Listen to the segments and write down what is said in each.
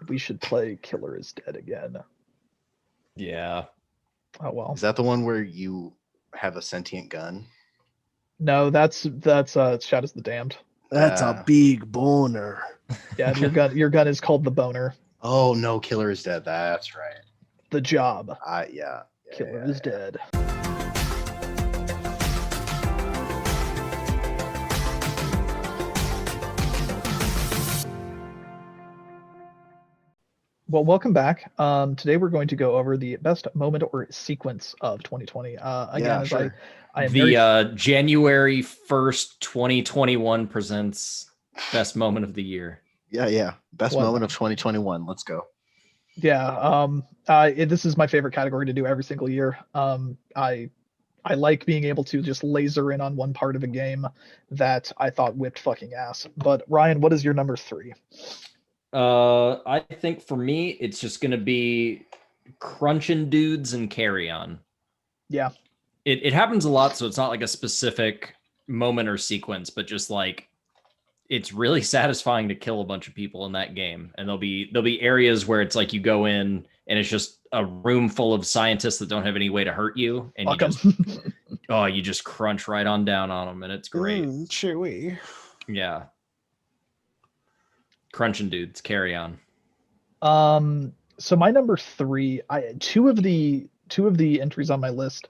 We should play Killer is Dead again. Yeah. Oh well. Is that the one where you have a sentient gun? No, that's Shadows of the Damned. That's a big boner. Yeah, your gun is called the Boner. Oh no, Killer is Dead. That's right. The Job. Yeah. Killer is Dead. Well, welcome back. Today we're going to go over the best moment or sequence of 2020. Again, sure. I am the January 1st, 2021 presents best moment of the year. Yeah. Best Well moment done. of 2021. Let's go. Yeah. This is my favorite category to do every single year. I like being able to just laser in on one part of a game that I thought whipped fucking ass. But Ryan, what is your number 3? I think for me, it's just gonna be Crunching Dudes and Carry On. Yeah. It happens a lot, so it's not like a specific moment or sequence, but just like it's really satisfying to kill a bunch of people in that game. And there'll be areas where it's like you go in and it's just a room full of scientists that don't have any way to hurt you, and you just crunch right on down on them, and it's great. Chewy. Yeah. Crunching Dudes, Carry On. So my number 3, two of the entries on my list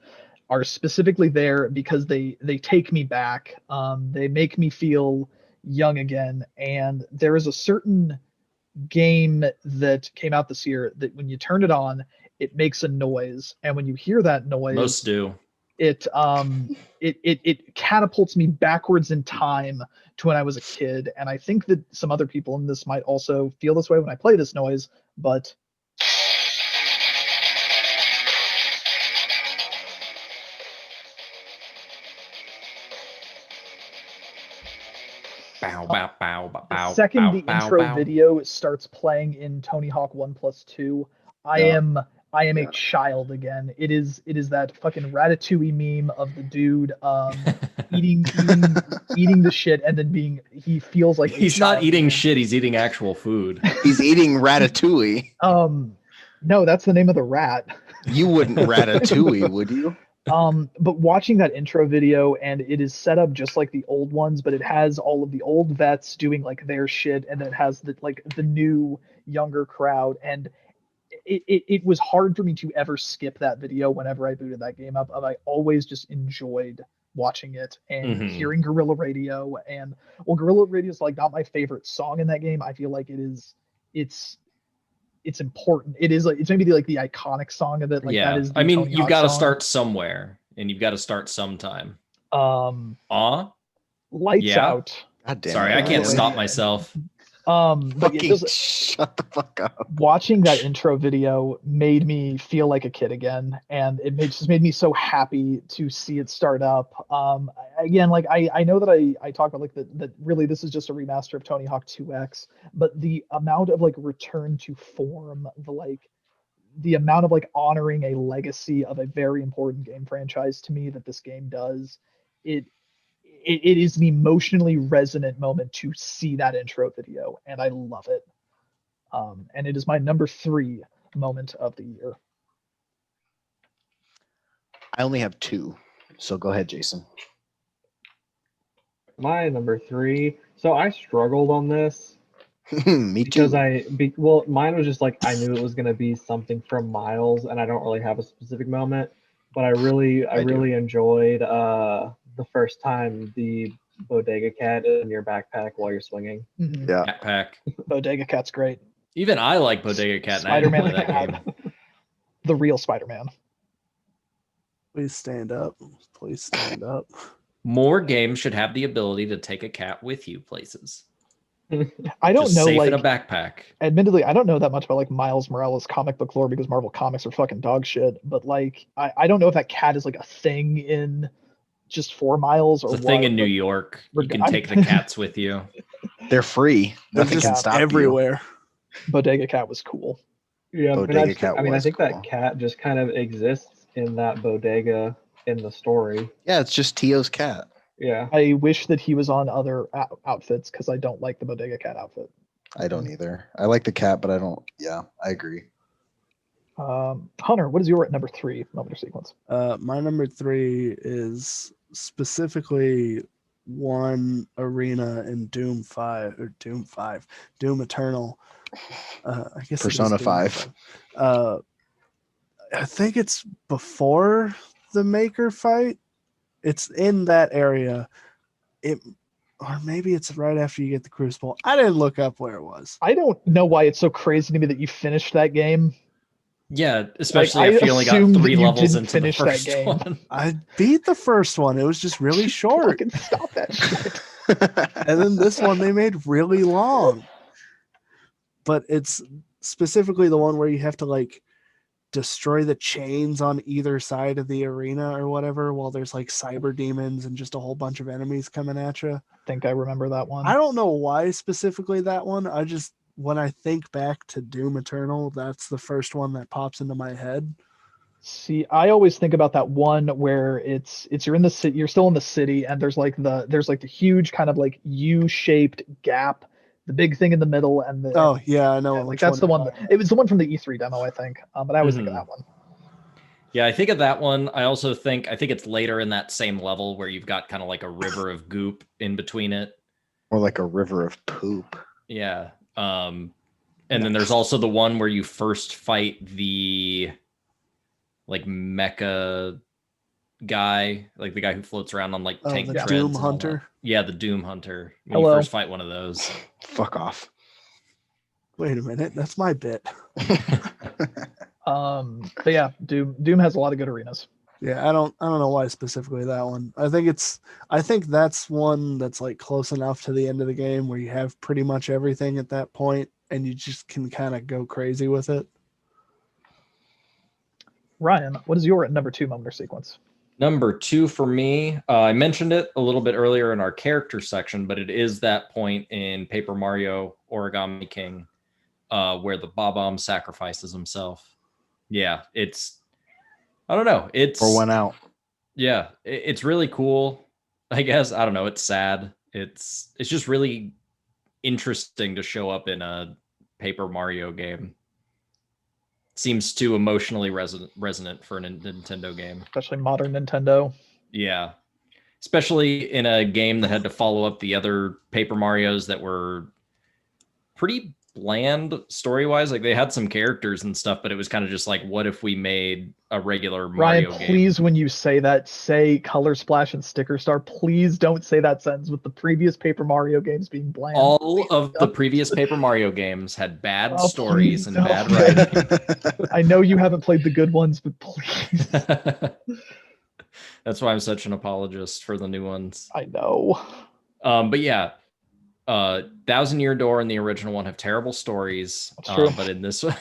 are specifically there because they take me back. They make me feel young again, and there is a certain game that came out this year that when you turn it on, it makes a noise, and when you hear that noise, Most do. it catapults me backwards in time to when I was a kid. And I think that some other people in this might also feel this way when I play this noise, but Bow, bow, bow, bow, the bow, second bow, the bow, intro bow. video starts playing in Tony Hawk 1+2, I am a child again. It is that fucking Ratatouille meme of the dude eating the shit, and then he feels like He's not eating shit, he's eating actual food. He's eating ratatouille. No, that's the name of the rat. You wouldn't ratatouille, would you? But watching that intro video, and it is set up just like the old ones, but it has all of the old vets doing like their shit, and then it has the new younger crowd, and it was hard for me to ever skip that video whenever I booted that game up. I always just enjoyed watching it and hearing Guerrilla Radio. And Guerrilla Radio is like not my favorite song in that game. I feel like it's important. It is like it's maybe the iconic song of it. Like that is. I mean, Tony you've Hawk got to song. start somewhere, and you've got to start sometime. Lights Out. God damn Sorry, it. I can't stop myself. But Fucking shut the fuck up. Watching that intro video made me feel like a kid again, and just made me so happy to see it start up. Again, like I know that I talk about like that really this is just a remaster of Tony Hawk 2X, but the amount of like return to form, the amount of like honoring a legacy of a very important game franchise to me that this game does, it is an emotionally resonant moment to see that intro video, and I love it. And it is my number 3 moment of the year. I only have 2, so go ahead, Jason. My number 3. So I struggled on this. Me too. Because mine was just like I knew it was gonna be something from Miles, and I don't really have a specific moment, but I really enjoyed the first time the Bodega Cat in your backpack while you're swinging. Mm-hmm. Yeah. Backpack. Bodega Cat's great. Even I like Bodega Cat. Spider-Man and I didn't play that game. The real Spider-Man. Please stand up. Please stand up. More games should have the ability to take a cat with you places. I don't Just know, safe like in a backpack. Admittedly, I don't know that much about like Miles Morales comic book lore because Marvel Comics are fucking dog shit. But like, I don't know if that cat is like a thing in just for Miles or It's a thing in New York. You can take the cats with you. They're free. Nothing can stop everywhere. Bodega Cat was cool. Yeah, Bodega Cat I think cool. that cat just kind of exists in that bodega in the story. Yeah, it's just Tio's cat. Yeah. I wish that he was on other outfits because I don't like the Bodega Cat outfit. I don't either. I like the cat, but I don't. Yeah, I agree. Hunter, what is your number 3 moment or sequence? My number 3 is specifically one arena in Doom Eternal. I guess Persona it is Doom 5. I think it's before the Maker fight. It's in that area. Or maybe it's right after you get the Crucible. I didn't look up where it was. I don't know why it's so crazy to me that you finished that game. Yeah, especially Like, after you only got assumed 3 you levels didn't into the finish that first game. one. I beat the first one. It was just really short. Fucking stop that shit. And then this one they made really long. But it's specifically the one where you have to like destroy the chains on either side of the arena or whatever, while there's like cyber demons and just a whole bunch of enemies coming at you. I think I remember that one. I don't know why specifically that one. I just, when I think back to Doom Eternal, that's the first one that pops into my head. See, I always think about that one where it's you're in the city, you're still in the city, and there's like the huge kind of like U-shaped gap, the big thing in the middle, and the Oh yeah, I know. yeah, like that's the one. It was the one from the E3 demo, I think. But I always think of that one. Yeah, I think of that one. I think it's later in that same level where you've got kind of like a river of goop in between it. Or like a river of poop. Yeah. And then there's also the one where you first fight the like mecha guy, like the guy who floats around on like tank the treads. Doom Hunter. Yeah, the Doom Hunter. When Hello. you first fight one of those. Fuck off. Wait a minute, that's my bit. But yeah, Doom has a lot of good arenas. Yeah, I don't know why specifically that one. I think that's one that's like close enough to the end of the game where you have pretty much everything at that point and you just can kind of go crazy with it. Ryan, what is your number 2 moment or sequence? Number 2 for me, I mentioned it a little bit earlier in our character section, but it is that point in Paper Mario Origami King where the Bob-omb sacrifices himself. Yeah, I don't know. Or went out. Yeah, it's really cool. I guess, I don't know. It's sad. It's just really interesting to show up in a Paper Mario game. Seems too emotionally resonant for a Nintendo game. Especially modern Nintendo. Yeah. Especially in a game that had to follow up the other Paper Marios that were pretty bland story-wise. Like they had some characters and stuff, but it was kind of just like, what if we made a regular Mario Ryan, game? please, when you say that, say Color Splash and Sticker Star. Please don't say that sentence with the previous Paper Mario games being bland. All of the previous Paper Mario games had bad stories and don't. bad writing. I know you haven't played the good ones, but please. That's why I'm such an apologist for the new ones. I know. But yeah, Thousand Year Door and the original one have terrible stories. That's true. But in this one,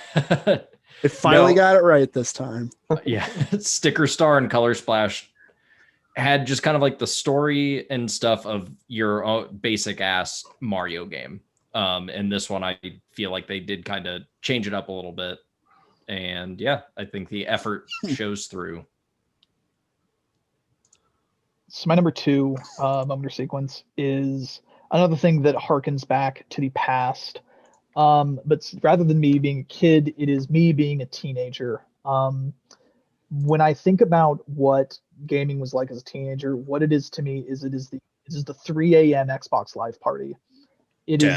It finally got it right this time. yeah, Sticker Star and Color Splash had just kind of like the story and stuff of your own basic ass Mario game. And this one, I feel like they did kind of change it up a little bit. And yeah, I think the effort shows through. So my number 2 moment or sequence is another thing that harkens back to the past. But rather than me being a kid, it is me being a teenager. When I think about what gaming was like as a teenager, what it is to me is it is the 3 a.m. Xbox Live party. It is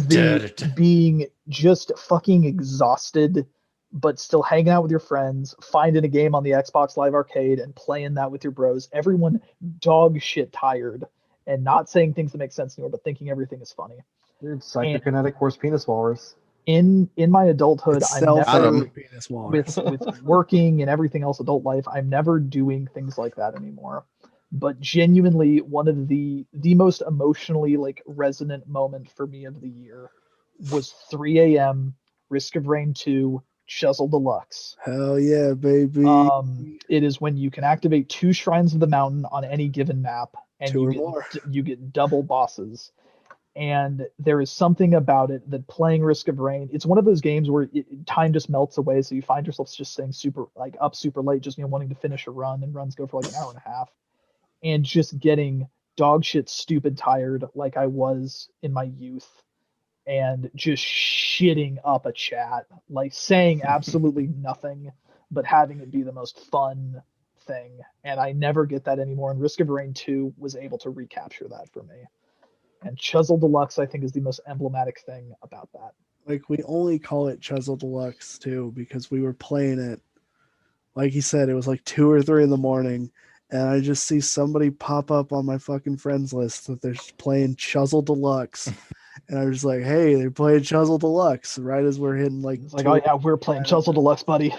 the being just fucking exhausted, but still hanging out with your friends, finding a game on the Xbox Live Arcade and playing that with your bros. Everyone dog shit tired and not saying things that make sense anymore, but thinking everything is funny. Dude, Psychokinetic Horse Penis Walrus. In my adulthood, It's I'm never penis walrus. with working and everything else, adult life, I'm never doing things like that anymore. But genuinely, one of the most emotionally like resonant moment for me of the year was 3 a.m. Risk of Rain 2 Chuzzle Deluxe. Hell yeah, baby. It is when you can activate 2 Shrines of the Mountain on any given map, and 2 or more. you get double bosses. And there is something about it that playing Risk of Rain, it's one of those games where time just melts away, so you find yourself just staying up super late, just wanting to finish a run, and runs go for like an hour and a half, and just getting dog shit stupid tired like I was in my youth and just shitting up a chat, like saying absolutely nothing, but having it be the most fun thing. And I never get that anymore. And Risk of Rain 2 was able to recapture that for me. And Chisel Deluxe, I think, is the most emblematic thing about that. Like, we only call it Chisel Deluxe too because we were playing it. Like he said, it was like 2 or 3 in the morning, and I just see somebody pop up on my fucking friends list that they're playing Chisel Deluxe. And I was like, hey, they're playing Chisel Deluxe right as we're hitting like. It's like, oh yeah, we're playing Chisel Deluxe, buddy.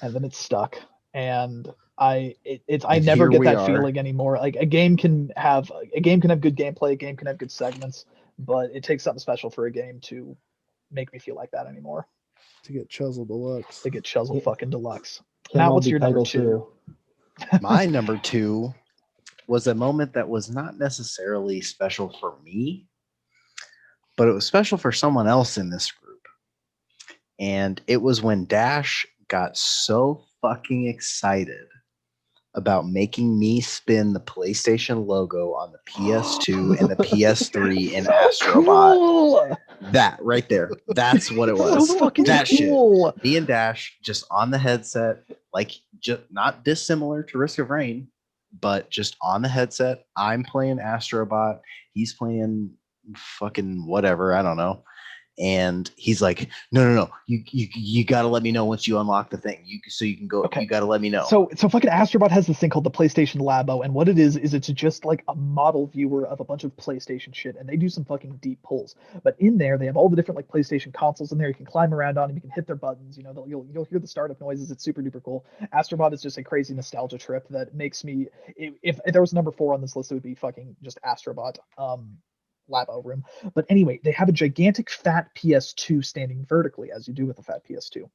And then it's stuck. And I And never here get we that are. feeling anymore. Like a game can have good gameplay, a game can have good segments, but it takes something special for a game to make me feel like that anymore. To get Chisel Deluxe. To get Chisel fucking Deluxe. Can Matt, all what's be your number Peggle 2? My number 2 was a moment that was not necessarily special for me, but it was special for someone else in this group. And it was when Dash got so fucking excited about making me spin the PlayStation logo on the PS2 and the PS3 in Astrobot. Cool. That right there. That's what it was. So fucking That shit. cool. Me and Dash just on the headset, like just not dissimilar to Risk of Rain, but just on the headset. I'm playing Astrobot. He's playing fucking whatever. I don't know. And he's like, no. You gotta let me know once you unlock the thing. So you can go. Okay. You gotta let me know. So fucking Astrobot has this thing called the PlayStation Labo, and what it is it's just like a model viewer of a bunch of PlayStation shit, and they do some fucking deep pulls. But in there, they have all the different like PlayStation consoles in there. You can climb around on them, you can hit their buttons. You know, you'll hear the startup noises. It's super duper cool. Astrobot is just a crazy nostalgia trip that makes me. If there was number 4 on this list, it would be fucking just Astrobot. Labo room. But anyway, they have a gigantic fat PS2 standing vertically, as you do with a fat PS2.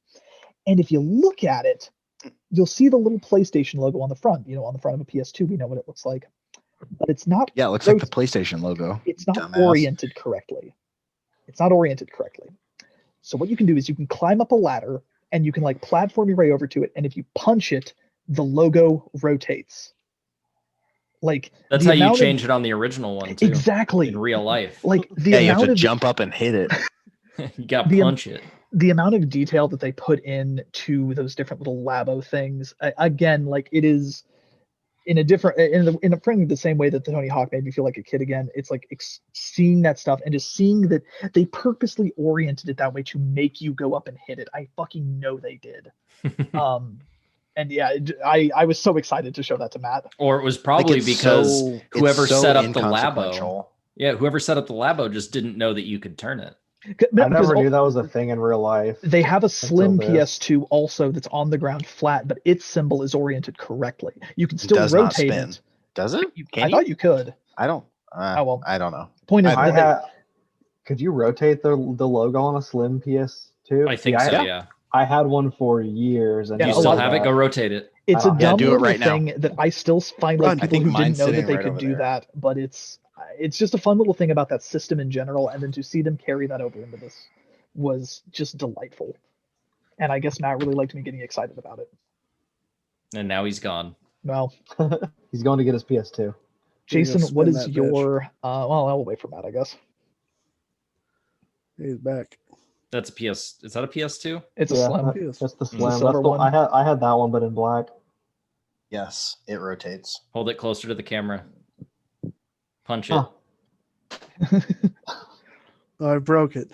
And if you look at it, you'll see the little PlayStation logo on the front. You know, on the front of a PS2, we know what it looks like. But it's not. Yeah, it looks like the PlayStation logo. It's not dumbass. oriented correctly. It's not oriented correctly. So what you can do is you can climb up a ladder and you can like platform your way over to it. And if you punch it, the logo rotates. Like That's how you change it on the original one too. Exactly. In real life. Like the Yeah, you have amount to of jump up and hit it. You got the- to punch it. the amount of detail that they put in to those different little Labo things, again, like it is in a different, in a the same way that the Tony Hawk made me feel like a kid again. It's like seeing that stuff and just seeing that they purposely oriented it that way to make you go up and hit it. I fucking know they did. And yeah, I was so excited to show that to Matt. Or it was probably Like, it's because so- it's whoever so set up the Labo, inconsequential. yeah, whoever set up the Labo just didn't know that you could turn it. I never knew that was a thing in real life. They have a slim Until this. PS2 also that's on the ground flat, but its symbol is oriented correctly. You can still does not rotate spin. it. Does it? I thought you could. I don't. Oh, well. I don't know. Point is, I that they- had. Could you rotate the logo on a slim PS2? I think See, so, yeah. I had one for years, and Yeah, You a still lot of have it? that. Go rotate it. it's a Yeah, dumb do it little right now. thing that I still find Run. like I people think who didn't mine's know that sitting they right could over do there. that, but it's just a fun little thing about that system in general, and then to see them carry that over into this was just delightful. And I guess Matt really liked me getting excited about it. And now he's gone. Well, He's going to get his PS2. Jason, spin what is that bitch. your well, I'll wait for Matt, I guess. He's back. That's a PS. Is that a PS2? It's a Yeah, slim. That's the the slim. That's silver the, one. I had that one, but in black. Yes, it rotates. Hold it closer to the camera. Punch it. Huh. Oh, I broke it.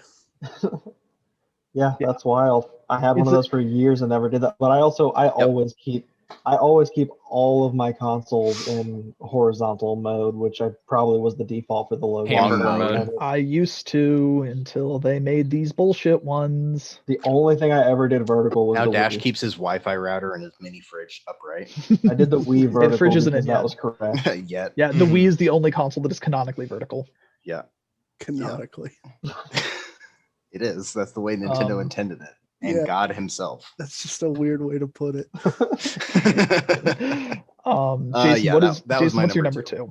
Yeah, Yeah. that's wild. I had one It's of a- those for years and never did that. But I always keep all of my consoles in horizontal mode, which I probably was the default for the logo. Hamburger mode. I used to until they made these bullshit ones. The only thing I ever did vertical was Now the Dash Wii. keeps his Wi-Fi router and his mini fridge upright. I did the Wii vertical fridge because isn't in that yet. was correct. Yet. Yeah, the Mhm. Wii is the only console that is canonically vertical. Yeah, Canonically. it is. That's the way Nintendo Um, intended it. And yeah. God himself. That's just a weird way to put it. Jason, yeah, what that- is that was Jason? my What's your number number two?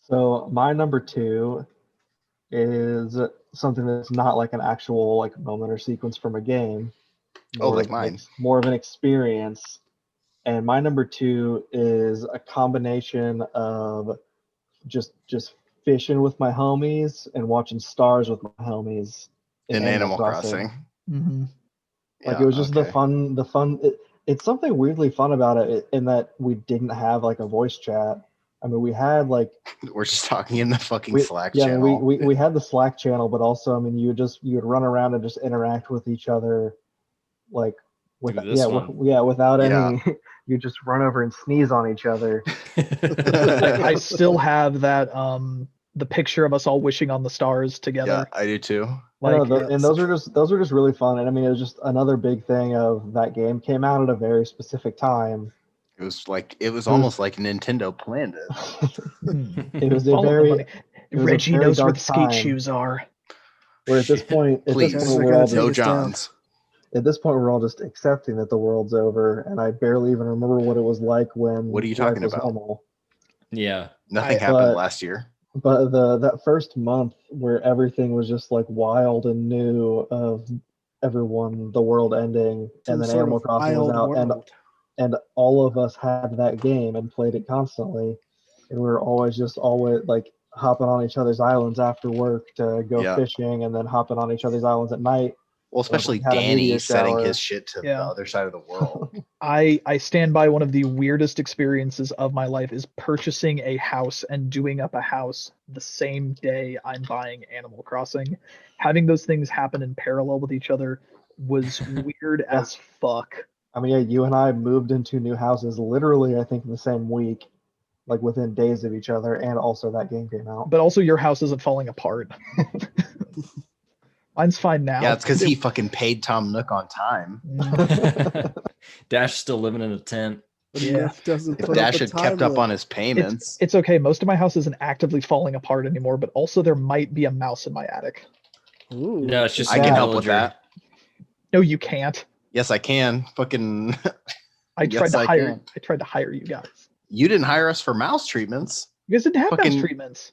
So my number 2 is something that's not like an actual like moment or sequence from a game. Oh, More like of mine. More of an experience. And my number 2 is a combination of just fishing with my homies and watching stars with my homies In Animal Crossing. Mm-hmm. Like Yeah, it was just okay. the fun. It's something weirdly fun about it in that we didn't have like a voice chat. I mean, we had like We're just talking in the fucking we, Slack yeah, channel. we had the Slack channel, but also I mean, you would run around and just interact with each other, like with this one. without Yeah. any. You just run over and sneeze on each other. I still have that the picture of us all wishing on the stars Yeah, together. I do too. Like, And those are just really fun. And I mean, it was just another big thing of that game came out at a very specific time. It was almost like Nintendo planned it. It was a follow the very money. it was a Reggie very knows where dark the skate time. shoes are. Where at this Shit. point, Please, we're all no just, Johns. at this point we're all just accepting that the world's over, and I barely even remember what it was like when What are you life talking was about? normal. Yeah. Nothing I- happened but- last year. But that first month where everything was just like wild and new of everyone, the world ending, Some and then sort Animal of Crossing was wild out, world. and all of us had that game and played it constantly, and we were always like hopping on each other's islands after work to go Yeah. fishing, and then hopping on each other's islands at night. Well, especially had a Danny meteor setting shower. his shit to the Yeah. other side of the world. I stand by one of the weirdest experiences of my life is purchasing a house and doing up a house the same day I'm buying Animal Crossing. Having those things happen in parallel with each other was weird as fuck. I mean, yeah, you and I moved into new houses literally, I think, in the same week, like within days of each other, and also that game came out. But also your house isn't falling apart. Mine's fine now. Yeah, it's because he fucking paid Tom Nook on time. Dash still living in a tent. But Yeah. Nick doesn't If put Dash up a had kept time up on his payments, It's okay. Most of my house isn't actively falling apart anymore, but also there might be a mouse in my attic. limit. Ooh. No, it's just I a can help with villager. that. No, you can't. Yes, I can. Fucking, I Yes, tried to I hire. can. I tried to hire you guys. you didn't hire us for mouse treatments. You guys didn't have mouse Fucking- treatments.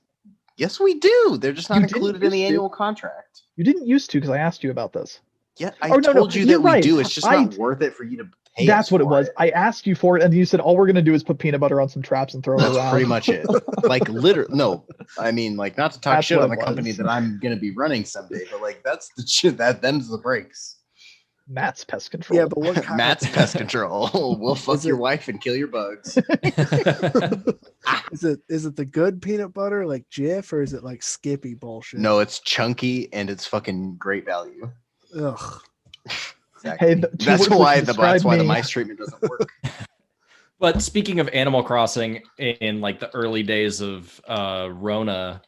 Yes, we do. They're just not You didn't included in the used to. annual contract. You didn't used to because I asked you about this. Yeah, I Oh, no, told you you're that we right. do. It's just not worth it for you to pay. That's us what it for was. I asked you for it, and you said all we're gonna do is put peanut butter on some traps and throw it That's around. pretty much it. Like literally, no. I mean, like, not to talk That's shit what on the it company was. that I'm gonna be running someday, but like, that's the shit. Them's the breaks. Matt's pest control. Yeah, but what kind Matt's of pest control. We'll fuck Is your it- wife and kill your bugs. is it the good peanut butter like Jif or is it like Skippy bullshit? No, it's chunky and it's fucking great value. Ugh. Exactly. Hey, the two that's words which why describe the me- mice treatment doesn't work. But speaking of Animal Crossing in like the early days of Rona,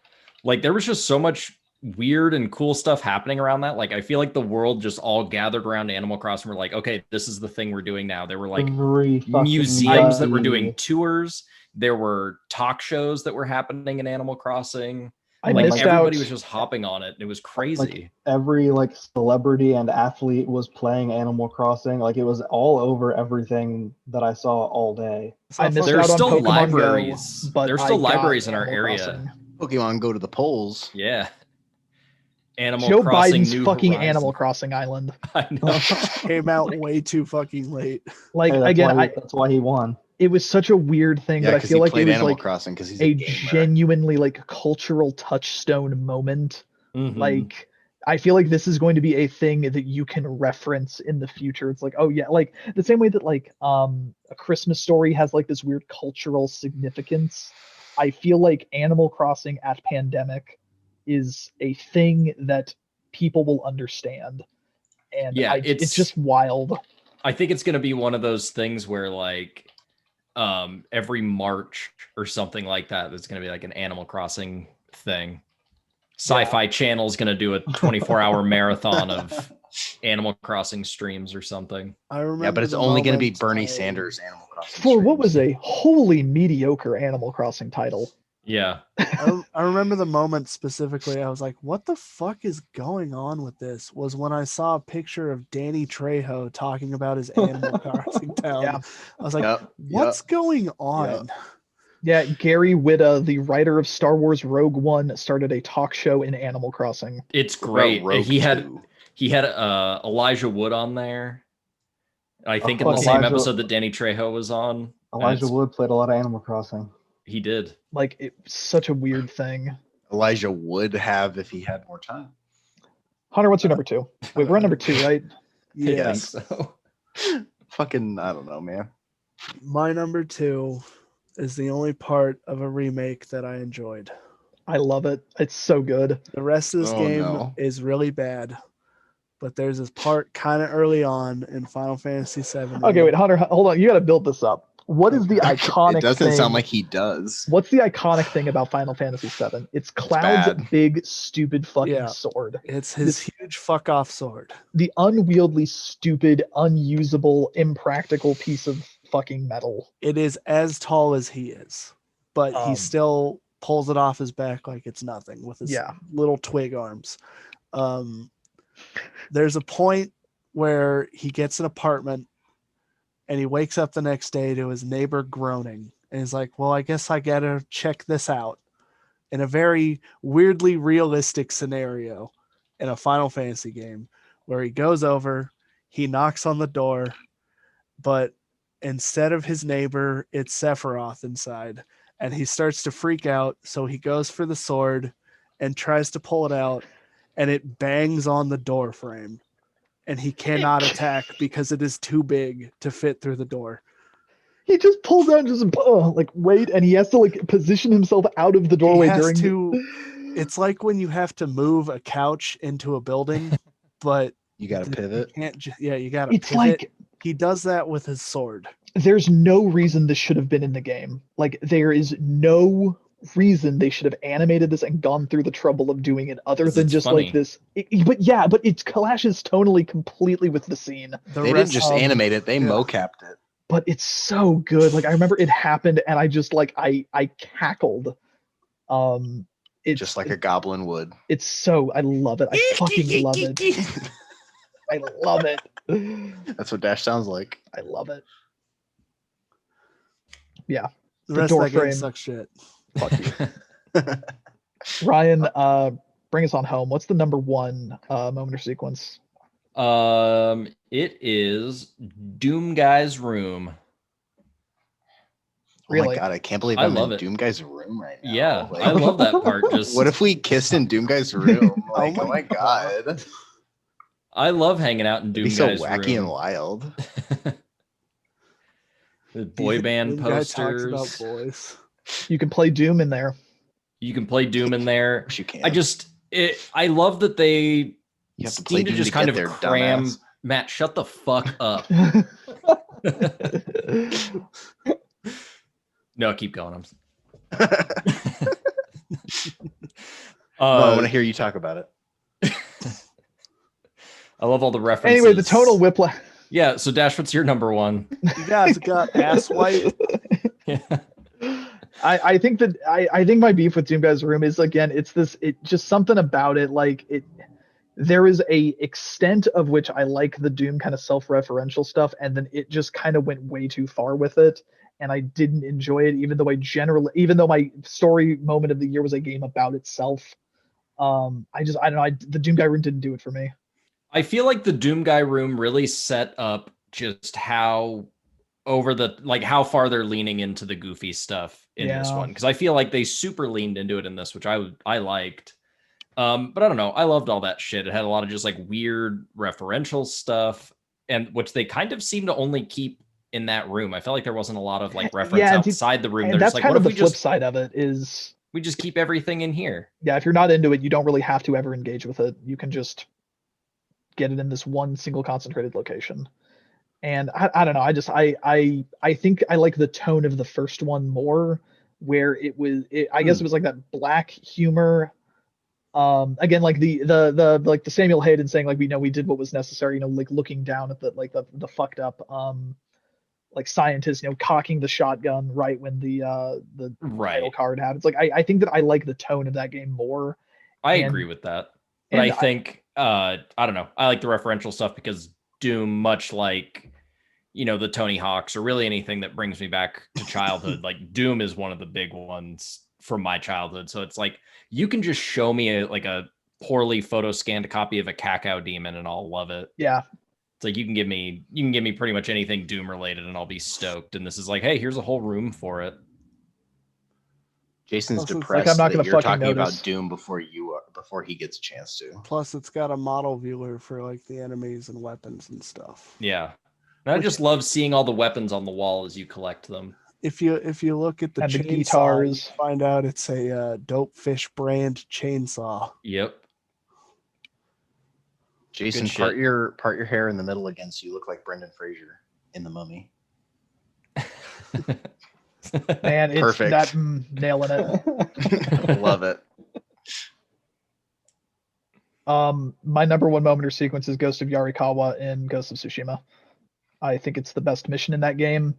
like there was just so much weird and cool stuff happening around that. Like I feel like the world just all gathered around Animal Crossing. We're like, okay, this is the thing we're doing now. There were like Every fucking museums that were day. doing tours. There were talk shows that were happening in Animal Crossing. I Like missed everybody out. was just hopping on it. It was crazy. Every like celebrity and athlete was playing Animal Crossing. Like it was all over everything that I saw all day. I missed There's out on still Pokemon Go, libraries. but There's I still got libraries in our Animal area. Crossing. Pokemon go to the polls. Yeah. Animal Joe Crossing Biden's New fucking Horizons. Animal Crossing island. I know. Came out way too fucking late. Like Hey, that's again, why that's why he won. it was such a weird thing, Yeah, but I because feel he like played it was Animal like Crossing because he's a a gamer. genuinely like cultural touchstone moment. Mhm. Like I feel like this is going to be a thing that you can reference in the future. It's like, oh yeah, like the same way that like A Christmas Story has like this weird cultural significance. I feel like Animal Crossing at Pandemic is a thing that people will understand. And Yeah, it's it's- just wild. I think it's going to be one of those things where like every March or something like that, there's going to be like an Animal Crossing thing. Sci-Fi Channel's going to do a 24-hour marathon of Animal Crossing streams or something. I remember. Yeah, but it's the only going to be moment Bernie I- Sanders Animal Crossing. For what was streams. a wholly mediocre Animal Crossing title. Yeah. I remember the moment specifically. I was like, "What the fuck is going on with this?" Was when I saw a picture of Danny Trejo talking about his Animal Crossing town. Yeah. I was like, Yep, "What's going on?" Yeah, Gary Whitta, the writer of Star Wars Rogue One, started a talk show in Animal Crossing. It's What about great. Rogue He had 2? Elijah Wood on there. I think in course, the same Elijah- episode that Danny Trejo was on, and Elijah it's- Wood played a lot of Animal Crossing. he did. Like it's such a weird thing. Elijah would have if he had more time. Hunter, what's your number 2? Wait, we're on number 2, right? Yeah. I think so. Fucking, I don't know, man. My number 2 is the only part of a remake that I enjoyed. I love it. It's so good. The rest of this Oh, game no. is really bad. But there's this part kind of early on in Final Fantasy VII. Okay, wait, Hunter, hold on. You got to build this up. What is the iconic It doesn't thing? sound like he does. What's the iconic thing about Final Fantasy VII? It's Cloud's bad. big, stupid fucking Yeah. sword. It's his huge fuck off sword. The unwieldy, stupid, unusable, impractical piece of fucking metal. It is as tall as he is, but he Um, still pulls it off his back like it's nothing with his Yeah. little twig arms. There's a point where he gets an apartment and he wakes up the next day to his neighbor groaning. And he's like, well, I guess I gotta check this out. In a very weirdly realistic scenario in a Final Fantasy game where he goes over, he knocks on the door, but instead of his neighbor, it's Sephiroth inside. And he starts to freak out. So he goes for the sword and tries to pull it out, and it bangs on the door frame. And he cannot attack because it is too big to fit through the door. He just pulls out and just like wait, and he has to like position himself out of the doorway He has during. to. It's like when you have to move a couch into a building, but You got to pivot. you can't. Yeah, you got to. It's like he does that with his sword. there's no reason this should have been in the game. Like there is no reason they should have animated this and gone through the trouble of doing it other 'Cause than it's just funny. like this. But it clashes tonally completely with the scene. The They didn't rest, just animate it; they yeah. mocapped it. But it's so good. Like I remember it happened and I just like I cackled. It's Just like a goblin would. it's so I love it. I fucking love it. I love it. That's what Dash sounds like. I love it. the the rest of door that game frame. sucks shit. Fuck you. Ryan, bring us on home. What's the number 1 moment or sequence? It is Doom Guy's room. Oh my Really? god, I can't believe I I'm love in it. Doom Guy's room right now. Yeah, Like, I love that part. Just What if we kissed in Doom Guy's room? Like, Oh oh my my god. I love hanging out in Doom It'd be so Guy's wacky room. and wild. The boy band Guy talks posters. about boys. You can play Doom in there. You can play Doom in there. Wish you can. I love that they you have to play seem to Doom just to kind get of there, cram. dumbass. Matt, shut the fuck up. No, keep going. I want to hear you talk about it. I love all the references. Anyway, the tonal whiplash. Yeah. So Dash, what's your number 1? You guys got ass wipe. Yeah. I think that I think my beef with Doom Guy's room is again it's just something about it like it there is a extent of which I like the Doom kind of self-referential stuff and then it just kind of went way too far with it and I didn't enjoy it even though my story moment of the year was a game about itself. I don't know, the Doom Guy room didn't do it for me. I feel like the Doom Guy room really set up just how how far they're leaning into the goofy stuff in this Yeah. one, because I feel like they super leaned into it in this, which I liked. But I don't know, I loved all that shit. It had a lot of just like weird referential stuff, and which they kind of seem to only keep in that room. I felt like there wasn't a lot of like reference Yeah, outside the room. And They're that's just like, kind what of if the we flip just side of it is we just keep everything in here? yeah, if you're not into it, you don't really have to ever engage with it. You can just get it in this one single concentrated location. And I don't know. I think I like the tone of the first one more, where I guess it was like that black humor. Again, like the like the Samuel Hayden saying like we did what was necessary. Like looking down at the fucked up like scientist, cocking the shotgun right when the title card happens. Like I think that I like the tone of that game more. I And- agree with that. But I think I don't know. I like the referential stuff because Doom, much like the Tony Hawks or really anything that brings me back to childhood, like Doom is one of the big ones from my childhood. So it's like you can just show me a poorly photo scanned copy of a cacao demon and I'll love it. Yeah. It's like you can give me pretty much anything Doom related and I'll be stoked. And this is like, hey, here's a whole room for it. Jason's Plus, it's like, depressed I'm not that gonna you're fucking talking notice. about Doom before he gets a chance to. Plus, it's got a model viewer for like the enemies and weapons and stuff. Yeah. And I Which- just love seeing all the weapons on the wall as you collect them. If you look at the And the chainsaw, guitars. you find out it's a Dope Fish brand chainsaw. Yep. Jason, Good part shit. your hair in the middle again so you look like Brendan Fraser in The Mummy. Man, it's Perfect. that nailing it. Love it. My number one moment or sequence is Ghost of Yarikawa in Ghost of Tsushima. I think it's the best mission in that game.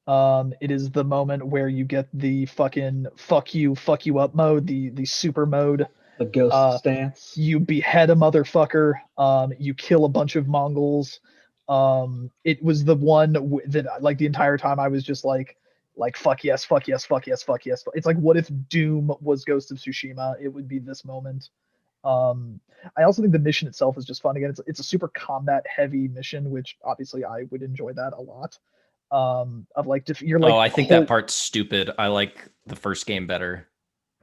It is the moment where you get the fucking fuck you up mode, the super mode. The ghost stance. You behead a motherfucker. You kill a bunch of Mongols. It was the one that like the entire time I was just like fuck yes, fuck yes, fuck yes, fuck yes. It's like, what if Doom was Ghost of Tsushima? It would be this moment. I also think the mission itself is just fun. Again, it's a super combat heavy mission, which obviously I would enjoy that a lot. Of like, you're like, I think that part's stupid. I like the first game better.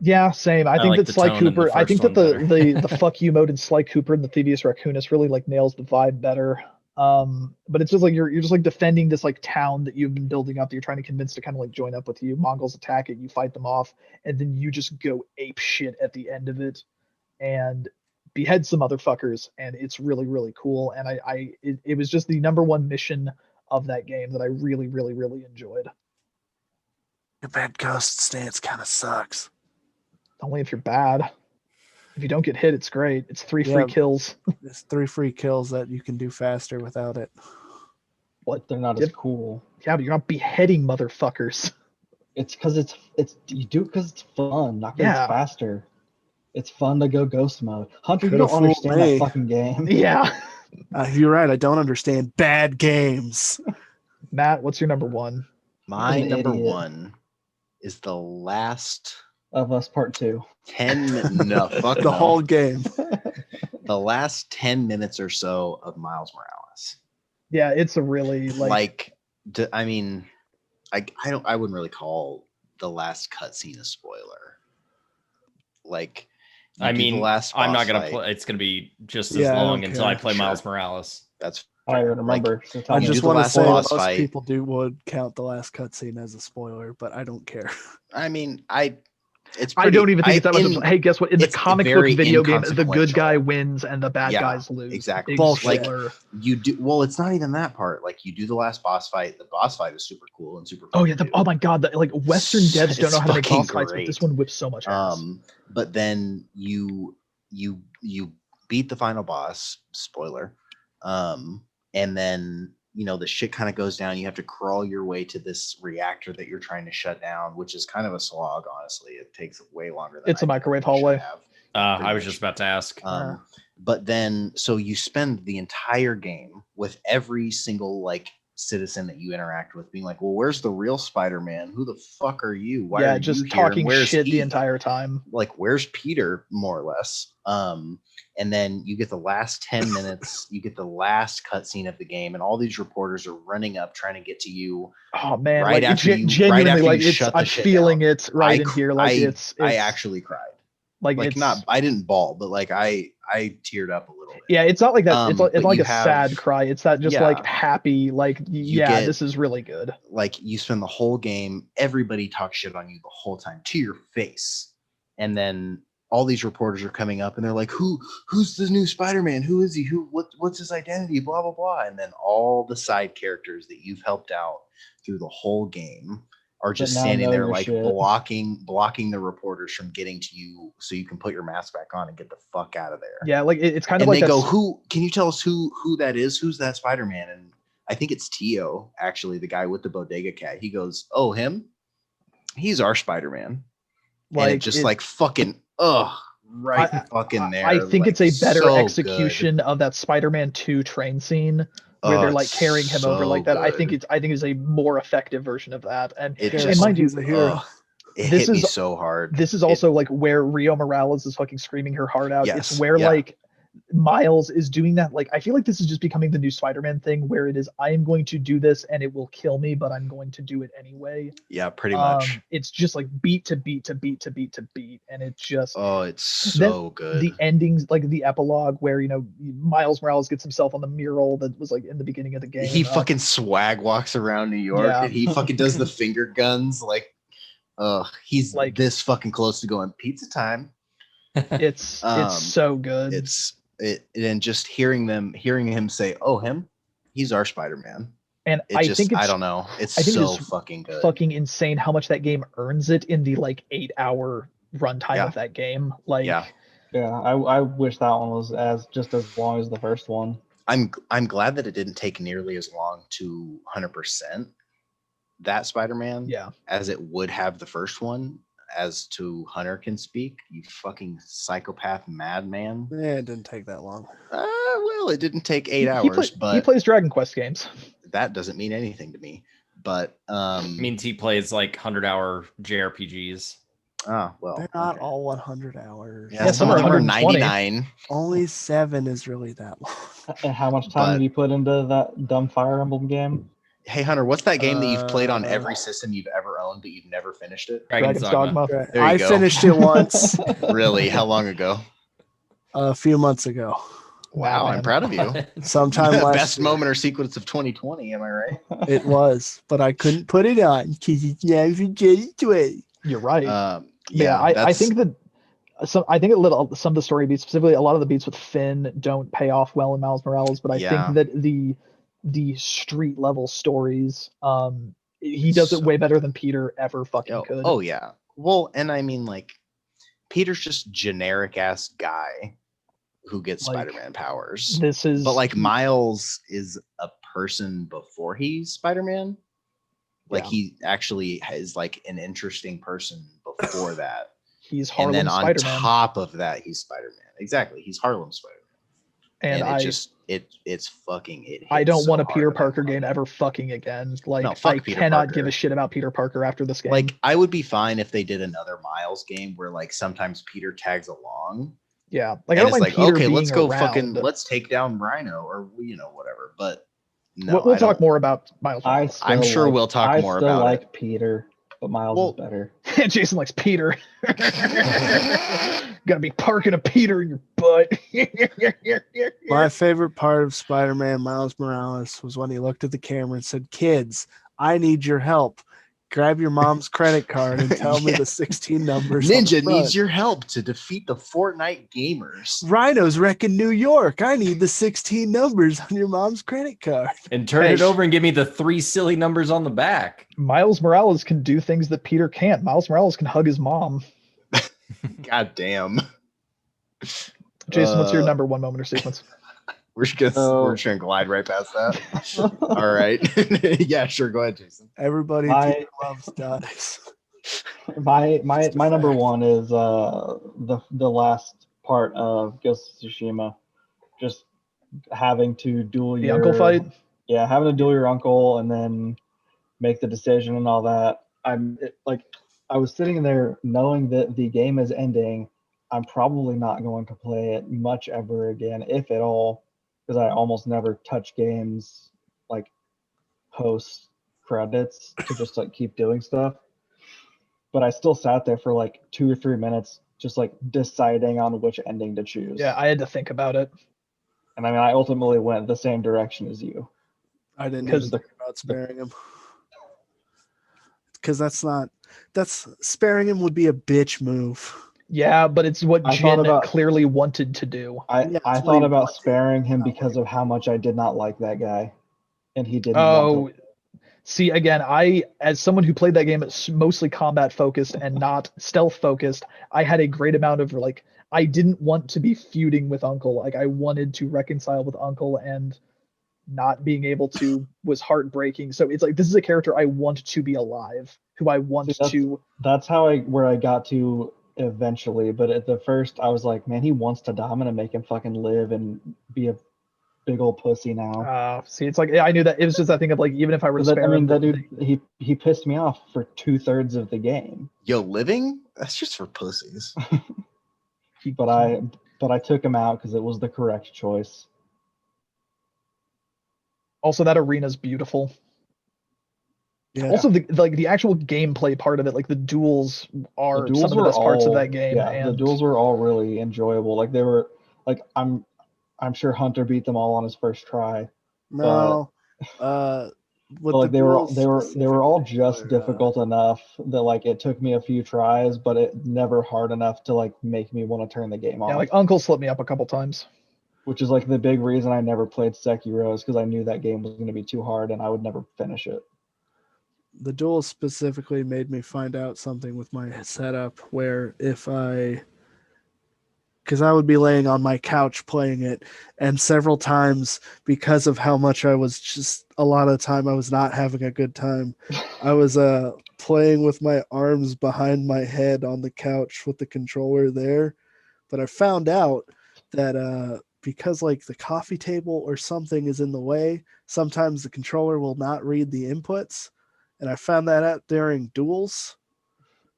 Yeah, same. I think like that the Sly tone in the Cooper. I first think that one the fuck you mode in Sly Cooper and the Thievius Raccoonus really like nails the vibe better. But it's just like you're just like defending this like town that you've been building up that you're trying to convince to kind of like join up with you. Mongols attack it, you fight them off, and then you just go ape shit at the end of it and behead some motherfuckers, and it's really, really cool. And it was just the number one mission of that game that I really, really, really enjoyed. Your bad ghost stance kind of sucks. Only if you're bad. If you don't get hit, it's great. It's 3 free Yeah. kills. There's 3 free kills that you can do faster without it. What? They're not as cool. Yeah, but you're not beheading motherfuckers. It's because it's you do it because it's fun, not because Yeah. it's faster. It's fun to go ghost mode. Hunter, you Could've don't fooled understand me. that fucking game. Yeah. You're right. I don't understand bad games. Matt, what's your number one? My An number idiot. one is the last Of Us Part 2. 10 no, fuck The no. whole game. The last 10 minutes or so of Miles Morales. Yeah, it's a really I mean, I wouldn't really call the last cutscene a spoiler. Like, you I do mean, the last I'm not boss gonna fight, play. It's gonna be just as Yeah, I long don't until I care. play Sure. Miles Morales. That's I don't even remember. So tell I me. do just the want to last say boss most fight. people would count the last cutscene as a spoiler, but I don't care. I mean, it's I pretty, don't even think it's that much. in- Hey, guess what? In the it's comic book very video game, the good inconsequential. guy wins and the bad Yeah, guys lose. exactly. Big Bullshit. spoiler. you do well. It's not even that part. Like, you do the last boss fight. The boss fight is super cool and super. Oh fun yeah. to do. Oh my god. Like Western devs don't It's know how to make fucking boss fights, but great. this one whips so much ass. But then you beat the final boss, spoiler. And then the shit kind of goes down. You have to crawl your way to this reactor that you're trying to shut down, which is kind of a slog, honestly. It takes way longer than It's a I microwave thought it should hallway. have. I was just about to ask. But then, so you spend the entire game with every single like citizen that you interact with being like, well, where's the real Spider-Man? Who the fuck are you? Why are just you here? And talking where's shit the he? entire time. Like, where's Peter, more or less? And then you get the last 10 minutes, you get the last cutscene of the game, and all these reporters are running up trying to get to you. Oh man, Right like after you- genuinely, right after like you it's. shut the I'm shit feeling down. it right in here. Like I actually cried. like Like, it's I didn't bawl, but like I teared up a little bit. Yeah, it's not like that. It's but not like you a sad have- cry. It's that just yeah. like happy. Like yeah, get- this is really good. Like, you spend the whole game, everybody talks shit on you the whole time to your face, and then all these reporters are coming up and they're like, who's this new Spider-Man? Who is he? What's his identity? Blah blah blah. And then all the side characters that you've helped out through the whole game are just now standing know there your like shit. blocking the reporters from getting to you, so you can put your mask back on and get the fuck out of there. Yeah, like it's kind of And like they that. go, who can you tell us who that is? Who's that Spider-Man? And I think it's Tio, actually, the guy with the bodega cat. He goes, oh, him? He's our Spider-Man. And it just like fucking right fucking there. I think like, it's a better so execution of that Spider-Man 2 train scene where they're like it's carrying him over so like that. I think good. it's a more effective version of that. And It and just- mind you, he's a hero. ugh, it This hit me is- so hard. this is also like where Rio Morales is fucking screaming her heart out. Yes, It's where yeah. like Miles is doing that. Like, I feel like this is just becoming the new Spider-Man thing, where it is, I am going to do this and it will kill me, but I'm going to do it anyway. Yeah, pretty much. It's just like beat to beat to beat to beat to beat, and it just Oh, it's then so good. the endings, like the epilogue, where Miles Morales gets himself on the mural that was like in the beginning of the game. He fucking swag walks around New York Yeah. and he fucking does the finger guns like, he's Like- this fucking close to going pizza time. it's so good. And just hearing him say, "Oh, him, he's our Spider-Man." And It I just, think it's I don't know. It's I think so it's fucking good. fucking insane how much that game earns it in the like 8-hour runtime Yeah. of that game. Like, Yeah. Yeah, I wish that one was just as long as the first one. I'm glad that it didn't take nearly as long to 100% that Spider-Man yeah. as it would have the first one. As to Hunter can speak, you fucking psychopath madman. Yeah, it didn't take that long. Well, it didn't take 8 He hours, but plays Dragon Quest games. that doesn't mean anything to me. But means he plays like 100-hour JRPGs. well, They're not okay. all 100 hours. Yeah, Yeah, some some of are them are 120. 99. Only 7 is really that long. And how much time But- did you put into that dumb Fire Emblem game? Hey Hunter, what's that game that you've played on Uh, every system you've ever owned, but you've never finished it? Dragon's Dogma. There you I go. finished it once Really? How long ago? a few months ago. Wow, I'm man. proud of you. Sometime last Best year. moment or sequence of 2020. Am I right? It was, but I couldn't put it on because it's never get to it. You're right. Yeah, I that's- think that some of the story beats, specifically a lot of the beats with Finn, don't pay off well in Miles Morales, but I Yeah. think that the street level stories, he does it So way better than Peter ever fucking could. Oh yeah. Well, and I mean, like, Peter's just generic ass guy who gets Like, Spider-Man powers. This is But like Miles is a person before he's Spider-Man. Like Yeah. he actually is like an interesting person before that. he's Harlem And then on Spider-Man. top of that, he's Spider-Man. Exactly. He's Harlem Spider-Man. and it I just it's fucking it. I hits don't so want a hard Peter and I Parker love game it. ever fucking again. Like, No, fuck I Peter cannot Parker. give a shit about Peter Parker after this game. Like I would be fine if they did another Miles game where like sometimes Peter tags along. yeah, like I And don't it's mind like, Peter okay, let's being go fucking around. let's take down Rhino or whatever. But no, we'll I talk don't- more about Miles I Morales. I'm still sure like- we'll talk I more still about like it. Peter, but Miles Well- is better. Jason likes Peter. Gotta be parking a Peter in your butt. My favorite part of Spider-Man Miles Morales was when he looked at the camera and said, "Kids, I need your help. Grab your mom's credit card and tell me Yeah. the 16 numbers." on the Ninja front. needs your help to defeat the Fortnite gamers. Rhino's wrecking New York. I need the 16 numbers on your mom's credit card. And turn Hey. it over and give me the 3 silly numbers on the back. Miles Morales can do things that Peter can't. Miles Morales can hug his mom. God damn. Jason, what's your Uh, number one moment or sequence? We're just gonna glide right past that. All right. Yeah, sure. Go ahead, Jason. Everybody My- loves dies. My Just a number fact. one is the last part of Ghost of Tsushima, just having to duel The your uncle fight? Yeah, having to duel your uncle and then make the decision and all that. I was sitting there knowing that the game is ending. I'm probably not going to play it much ever again, if at all, because I almost never touch games like post credits to just like keep doing stuff. But I still sat there for like 2 or 3 minutes, just like deciding on which ending to choose. Yeah, I had to think about it. And I mean, I ultimately went the same direction as you. I didn't Because even think about sparing him. Because that's sparing him would be a bitch move. Yeah, but it's what I thought Jin about- clearly wanted to do. I Yeah, I that's what he thought about wanted. sparing him because of how much I did not like that guy, and he didn't. Oh, want to. see, again, as someone who played that game, it's mostly combat focused and not stealth focused. I had a great amount of like, I didn't want to be feuding with Uncle. Like, I wanted to reconcile with Uncle, and not being able to was heartbreaking. So it's like, this is a character I want to be alive, who I want See, that's- to. That's where I got to eventually. But at the first, I was like, man, he wants to die. I'm gonna make him fucking live and be a big old pussy now. See, it's like, yeah, I knew that. It was just that thing of like, even if I were to spare him, that dude, he pissed me off for 2/3 of the game. Yo, living? That's just for pussies. But but I took him out because it was the correct choice. Also, that arena's beautiful. Yeah. Also, the actual gameplay part of it, like the duels, are The duels some of the were best parts of all- that game. Yeah, and the duels were all really enjoyable. Like they were like I'm sure Hunter beat them all on his first try. No. With But like the they were duels they were all specifically, just difficult enough that like it took me a few tries, but it never hard enough to like make me want to turn the game off. yeah, like Uncle slipped me up a couple times. Which is like the big reason I never played Sekiro is because I knew that game was going to be too hard and I would never finish it. The duels specifically made me find out something with my setup where if because I would be laying on my couch playing it, and several times, because of how much I was just a lot of the time I was not having a good time, I was playing with my arms behind my head on the couch with the controller there. But I found out that because like the coffee table or something is in the way, sometimes the controller will not read the inputs. And I found that out during duels.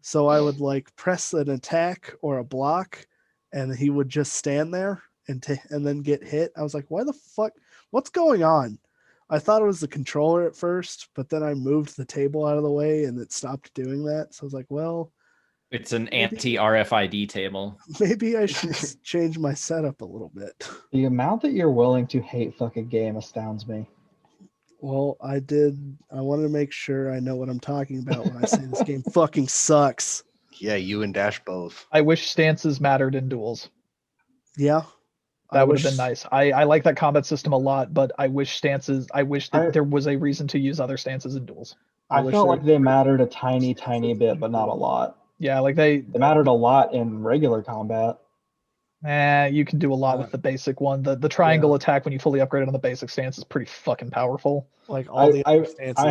So I would like press an attack or a block, and he would just stand there and then get hit. I was like, why the fuck? What's going on? I thought it was the controller at first, but then I moved the table out of the way and it stopped doing that. So I was like, well, It's an anti-RFID table. maybe I should change my setup a little bit. The amount that you're willing to hate fucking game astounds me. Well, I wanted to make sure I know what I'm talking about when I say this game fucking sucks. Yeah, you and Dash both. I wish stances mattered in duels. Yeah. That would have been nice. I like that combat system a lot, but I wish that there was a reason to use other stances in duels. I wish felt they- like they mattered a tiny bit, but not a lot. Yeah, like they mattered a lot in regular combat. you can do a lot with the basic one. The triangle attack when you fully upgrade it on the basic stance is pretty fucking powerful. Like all the other stances.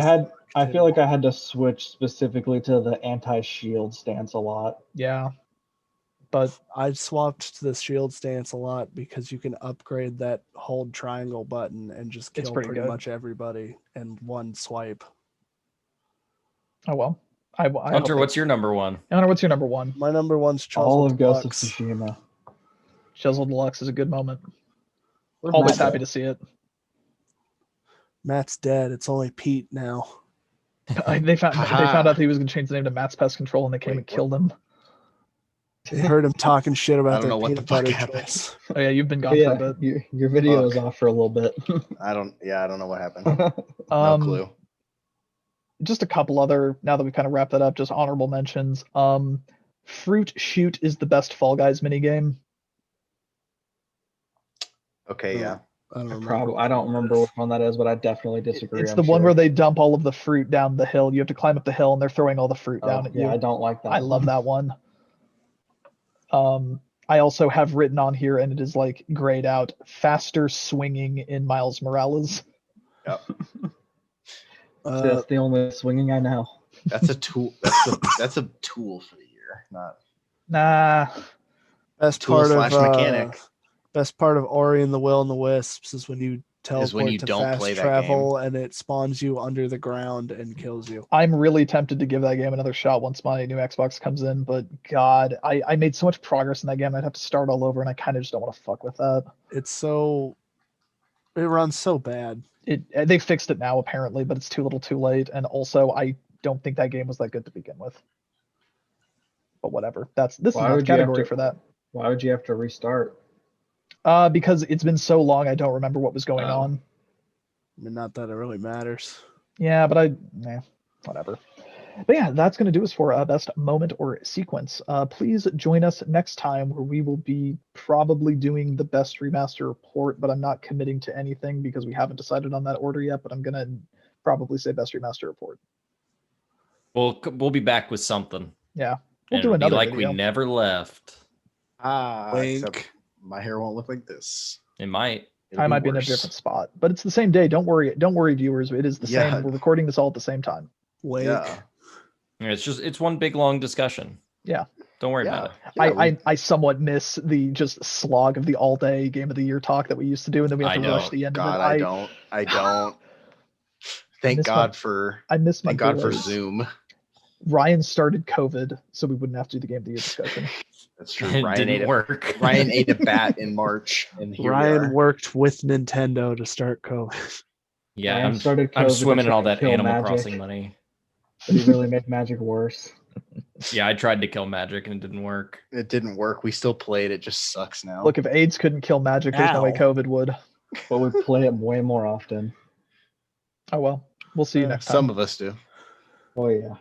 I feel like I had to switch specifically to the anti-shield stance a lot. Yeah. But I swapped to the shield stance a lot because you can upgrade that hold triangle button and just kill pretty much everybody in one swipe. Oh well. Hunter, what's your number one? Hunter, what's your number one? My number one's All Chuzzle of Ghost of Deluxe. Tsushima. Chuzzle Deluxe is a good moment. Where's Always Matt happy at? to see it. Matt's dead. It's only Pete now. They found out that he was going to change the name to Matt's Pest Control, and they came and killed him. They heard him talking shit I about don't their know what the peanut fuck butter happened. choice. Oh yeah, you've been gone Yeah, for a bit. your video was Fuck. off for a little bit. I don't know what happened. No clue. Just a couple other, now that we kind of wrapped that up, just honorable mentions. Fruit Shoot is the best Fall Guys minigame. Okay, yeah. I don't remember. I don't remember which one that is, but I definitely disagree. It's I'm the one sure. where they dump all of the fruit down the hill. You have to climb up the hill, and they're throwing all the fruit Oh, down at you. yeah, I don't like that. I love that one. I also have written on here, and it is like grayed out, faster swinging in Miles Morales. Yep. That's the only swinging I know. That's a tool. That's a tool for the year, not Nah, Best tool part slash of mechanic. Best part of Ori and the Will and the Wisps is when you teleport you to don't fast play that travel and it spawns you under the ground and kills you. I'm really tempted to give that game another shot once my new Xbox comes in, but God, I made so much progress in that game. I'd have to start all over, and I kind of just don't want to fuck with that. It runs so bad. They fixed it now apparently, but it's too little, too late. And also, I don't think that game was that good to begin with. But whatever. This is Why not the would you have category to- for that. Why would you have to restart? Because it's been so long, I don't remember what was going Oh. on. I mean, not that it really matters. Yeah, but whatever. But yeah, that's going to do us for best moment or sequence. Please join us next time where we will be probably doing the best remaster report, but I'm not committing to anything because we haven't decided on that order yet, but I'm going to probably say best remaster report. We'll be back with something. Yeah. We'll And do it'll be another like video. we never left. Except Wink. my hair won't look like this. It might. It'll I might be in a worse. different spot, but it's the same day. Don't worry, viewers. It is the Yeah. same. We're recording this all at the same time. Wink. Yeah. It's one big long discussion. Yeah. Don't worry Yeah. about it. Yeah, I somewhat miss the just slog of the all day game of the year talk that we used to do, and then we have I to know. rush the end God, of it. I don't. Thank miss God my- for I miss my thank God for boys. Zoom. Ryan started COVID, so we wouldn't have to do the game of the year discussion. That's true. It Ryan ate didn't a, work. Ryan ate a bat in March, and here we Ryan are. worked with Nintendo to start COVID. Yeah, Ryan I'm started I'm COVID to swimming in try all and that kill Animal Magic. Crossing money. But he really made Magic worse. Yeah, I tried to kill Magic and it didn't work. It didn't work. We still played. It just sucks now. Look, if AIDS couldn't kill Magic, there's no way Ow. COVID would. But we play it way more often. Oh well, we'll see you next time. Some of us do. Oh yeah.